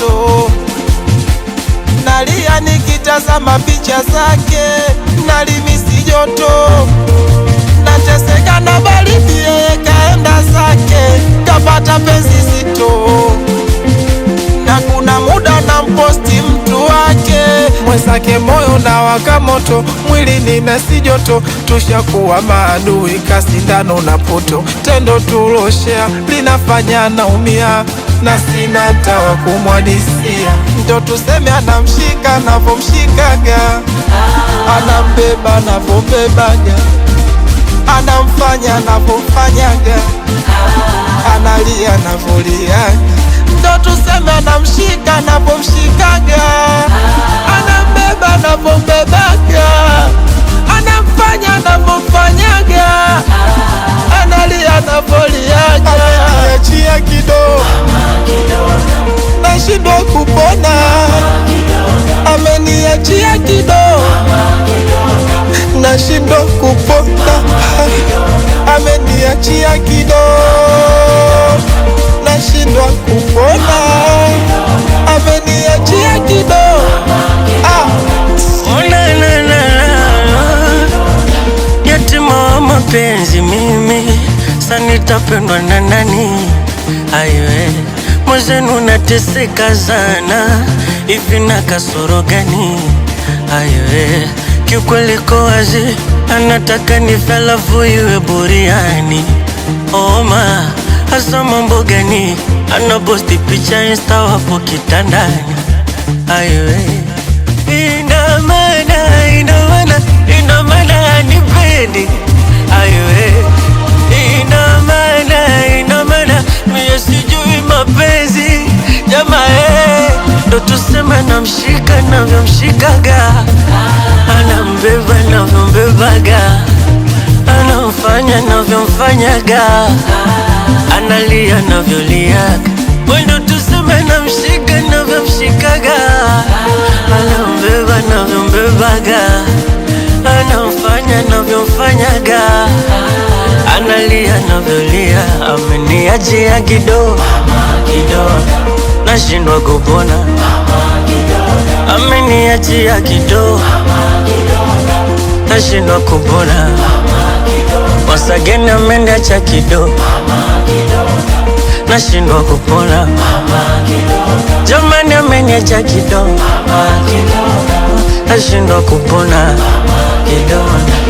moto. Nalia nikitazama picha zake, nalimisi joto. Nateseka na baridi, yeye kaenda zake, kapata penzi zito. Na kuna muda na mposti mtu wake, mwenzake moyo na waka moto, mwili ninasi joto. Tushakuwa maadui, kasindano na poto, tendo tuloshea linafanya naumia, na sina tawa kumwadisia. Ndo tuseme anamshika navomshikaga, anambeba navombebaga, anamfanya navomfanyaga, analia navoliaga. Ndo tuseme anamshika navomshikaga, anambeba navombebaga, anamfanya navomfanyaga, analia navoliaga. Ameniachia kidogo, nashindwa kupona. Ameniachia kidogo, nashindwa kupona. Ameniachia kidogo, nashindwa kupona. Ameniachia kidogo. Yatima wa mapenzi mimi, sanitapendwa na nani? Aiwe mwezenu nateseka sana, hivi na kasoro gani? Aiwe kiukweli ko wazi, anataka nife alafu iwe buriani. Oma hasa mambo gani? Anaposti picha insta wapo kitandani. Aiwe ina maana anipendi. Aiwe ina maana mie sijui mapenzi jamaa. Ndo tuseme namshika navyomshikaga, anambeba navyombebaga, anamfanya navyomfanyaga, analia navyoliaga. Ndo tuseme namshika navyomshikaga, anambeba navyombebaga, anamfanya navyomfanyaga, analia navyolia. Ameniachia kidogo, nashindwa kupona. Ameniachia kidogo, nashindwa kupona. Wasageni ameniacha kidogo, nashindwa kupona. Jamani ameniacha kidogo, nashindwa kupona kidogo.